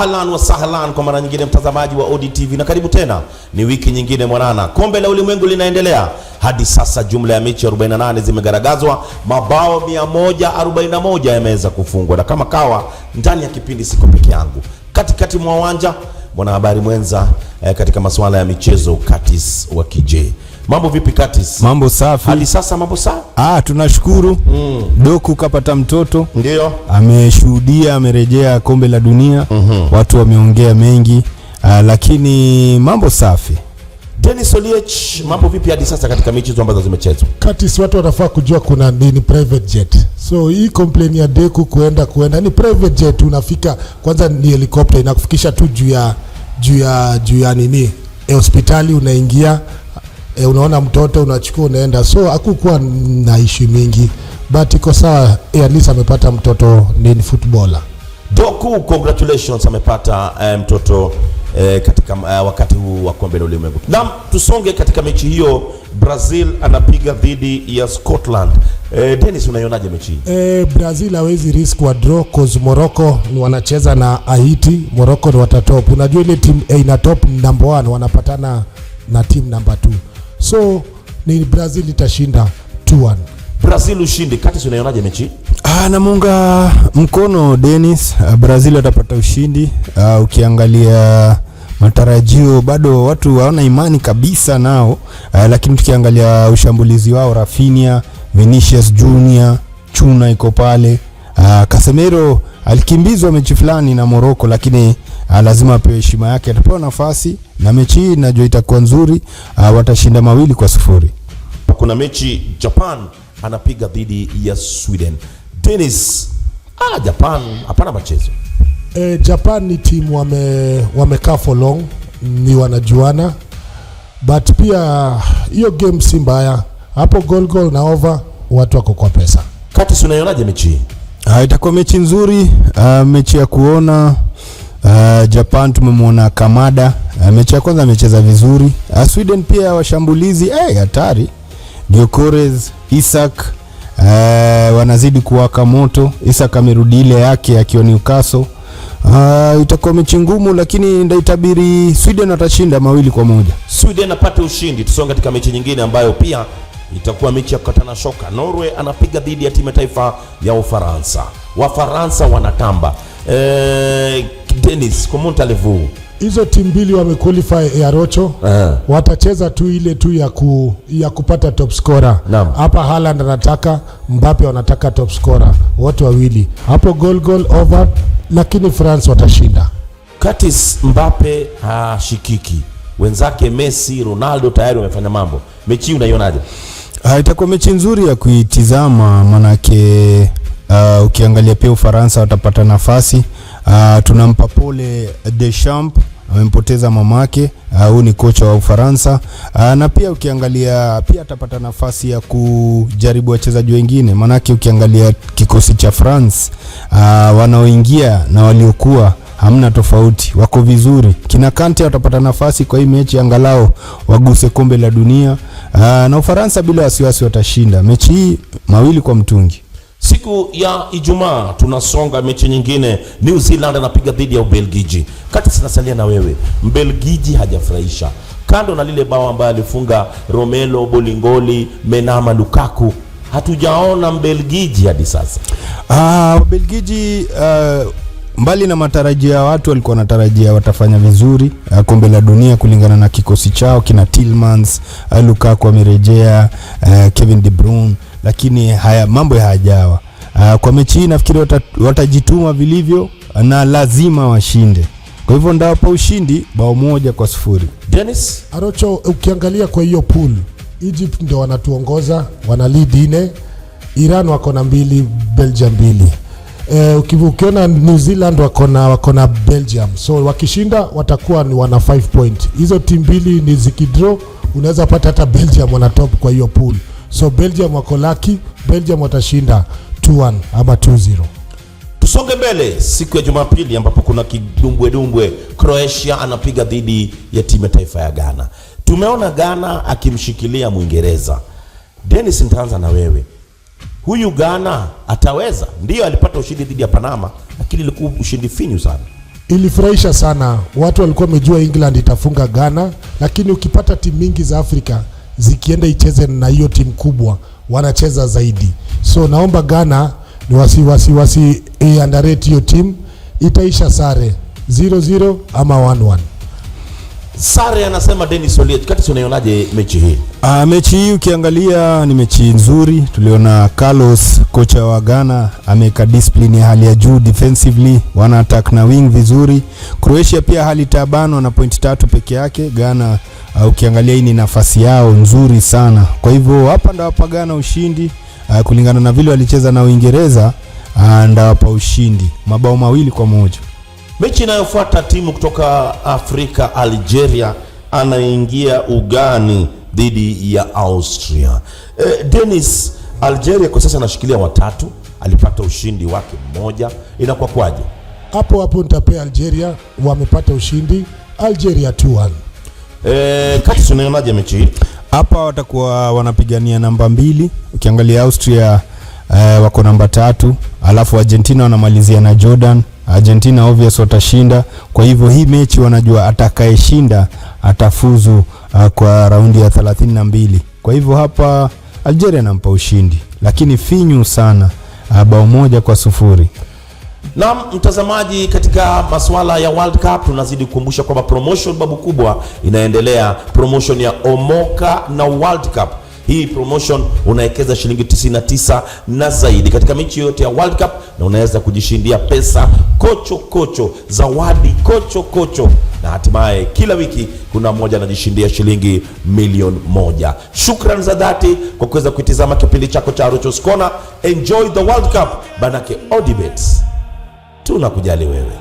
Ahlan wa sahlan kwa mara nyingine mtazamaji wa ODTV, na karibu tena. Ni wiki nyingine mwanana, kombe la ulimwengu linaendelea. Hadi sasa jumla ya mechi 48 zimegaragazwa, mabao 141 yameweza kufungwa, na kama kawa ndani ya kipindi siko peke yangu. Katikati mwa uwanja mwanahabari mwenza katika masuala ya michezo, Curtis Wakije. Mambo vipi Curtis? Mambo safi. Hadi sasa mambo sawa? Tunashukuru. Doku kapata mtoto. Ndio. Ameshuhudia, amerejea kombe la dunia. Watu wameongea mengi, lakini mambo safi. Dennis Oliech, mambo vipi hadi sasa katika mechi ambazo zimechezwa? Curtis, watu wanafaa kujua kuna ni private jet. So hii complain ya Deku kuenda ni private jet, unafika kwanza ni helicopter inakufikisha tu juu ya nini? Hospitali unaingia, unaona mtoto unachukua unaenda. So hakukuwa na issue mingi, but iko sawa, at least amepata mtoto, ni footballer. Doku, congratulations, amepata mtoto katika wakati huu wa kombe la ulimwengu. Na tusonge katika mechi hiyo, Brazil anapiga dhidi ya Scotland. Dennis, unaionaje mechi hii? Brazil hawezi risk wa draw cause Morocco ni wanacheza na Haiti. Morocco ni watatop. Unajua ile team ina top number 1 wanapatana na team number 2. So ni Brazil itashinda 2-1. Brazil ushindi. Kati unaionaje mechi? Namunga mkono Dennis, Brazil atapata ushindi. Ukiangalia matarajio bado watu waona imani kabisa nao, lakini tukiangalia ushambulizi wao, Rafinha, Vinicius Junior, Chuna iko pale. Casemiro alikimbizwa mechi fulani na Morocco, lakini lazima apewe heshima yake, atapewa nafasi, na mechi hii najua itakuwa nzuri. Watashinda 2-0. Kuna mechi Japan anapiga dhidi ya Sweden. Dennis, Japan hapana mchezo. Japan ni timu wamekaa for long, ni wanajuana, but pia hiyo game si mbaya. Hapo goal na over, watu wako kwa pesa. Kati unaionaje mechi? Itakuwa mechi nzuri, mechi ya kuona. Japan tumemwona Kamada, mechi ya kwanza amecheza vizuri. Sweden pia washambulizi hatari. Gyökeres, Isak wanazidi kuwaka moto. Isak amerudi ile yake akiwa Newcastle. Itakuwa mechi ngumu, lakini ndaitabiri Sweden atashinda 2-1. Sweden apate ushindi. Tusonge katika mechi nyingine ambayo pia itakuwa mechi ya kukatana shoka. Norway anapiga dhidi ya timu ya taifa ya Ufaransa. Wafaransa wanatamba. Dennis, comment allez-vous? Hizo timu mbili wamequalify ya Rocho. Watacheza tu ile tu ya kupata top scorer. Hapa Haaland anataka, Mbappe wanataka top scorer, wote wawili. Hapo goal over, lakini France watashinda. Curtis, Mbappe hashikiki. Wenzake Messi, Ronaldo tayari wamefanya mambo. Mechi unaionaje? Itakuwa mechi nzuri ya kuitizama, manake ukiangalia pia Ufaransa watapata nafasi. Tunampa pole Deschamps, amempoteza mamake. Huyu ni kocha wa Ufaransa, na pia ukiangalia pia atapata nafasi ya kujaribu wachezaji wengine, manake ukiangalia kikosi cha France wanaoingia na waliokuwa hamna tofauti, wako vizuri. Kina Kante watapata nafasi kwa hii mechi, angalau waguse kombe la dunia, na Ufaransa bila wasiwasi watashinda mechi hii 2-0. Siku ya Ijumaa tunasonga mechi nyingine. New Zealand anapiga dhidi ya Ubelgiji. Kati sinasalia na wewe, Mbelgiji hajafurahisha. Kando na lile bao ambayo alifunga Romelu Bolingoli, Menama, Lukaku, hatujaona Mbelgiji hadi sasa. Ubelgiji mbali na matarajio ya watu, walikuwa wanatarajia watafanya vizuri kombe la dunia kulingana na kikosi chao, kina Tielemans, Lukaku amerejea, Kevin De Bruyne, lakini mambo hayajawa. Kwa mechi hii nafikiri watajituma vilivyo na lazima washinde. Kwa hivyo ndawapa ushindi 1-0. Dennis, Arocho, ukiangalia kwa hiyo pool, Egypt ndio wanatuongoza, wana lead 4, Iran wako na 2, Belgium 2. Ukiona New Zealand wako na Belgium. So wakishinda watakuwa ni wana 5 point. Hizo timu mbili ni zikidraw, unaweza pata hata Belgium wana top kwa hiyo pool. So Belgium wako lucky, Belgium watashinda 2-1 ama 2-0. Tusonge mbele siku ya Jumapili ambapo kuna kidumbwe. Croatia anapiga dhidi ya timu ya taifa ya Ghana. Tumeona Ghana akimshikilia Mwingereza. Dennis, nitaanza na wewe. Huyu Ghana ataweza? Ndio alipata ushindi dhidi ya Panama, lakini ilikuwa ushindi finyu sana. Ilifurahisha sana. Watu walikuwa wamejua England itafunga Ghana, lakini ukipata timu mingi za Afrika zikienda icheze na hiyo timu kubwa, wanacheza zaidi. So naomba Ghana ni wasi underrate hiyo timu. Itaisha sare 0-0 ama 1-1. Sare anasema Dennis Oliech. Kati unaionaje mechi hii? Mechi hii ukiangalia ni mechi nzuri. Tuliona Carlos, kocha wa Ghana, ameka discipline ya hali ya juu defensively, wana attack na wing vizuri. Croatia pia hali tabano na point 3 peke yake. Ghana ukiangalia hii ni nafasi yao nzuri sana. Kwa hivyo hapa ndo hapa Ghana ushindi kulingana na vile walicheza na Uingereza, ndo hapa ushindi mabao 2-1. Mechi inayofuata timu kutoka Afrika, Algeria anaingia ugani dhidi ya Austria. Dennis, Algeria kwa sasa anashikilia 3, alipata ushindi wake mmoja. Inakuwa kwaje? Hapo nitapea Algeria, wamepata ushindi. Algeria 2-1. Kati unaionaje mechi hii? Hapa watakuwa wanapigania namba 2. Ukiangalia Austria wako namba 3, alafu Argentina wanamalizia na Jordan. Argentina obvious watashinda. Kwa hivyo hii mechi wanajua atakayeshinda atafuzu kwa raundi ya 32. Kwa hivyo hapa Algeria nampa ushindi, lakini finyu sana, bao 1-0. Na mtazamaji, katika masuala ya World Cup tunazidi kukumbusha kwamba promotion babu kubwa inaendelea, promotion ya Omoka na World Cup. Hii promotion unaekeza shilingi 99 na zaidi katika mechi yote ya World Cup, na unaweza kujishindia pesa kocho, zawadi kocho, na hatimaye kila wiki kuna mmoja anajishindia shilingi milioni 1. Shukrani za dhati kwa kuweza kuitazama kipindi chako cha Rochos Corner. Enjoy the World Cup, banake Odibet tunakujali wewe.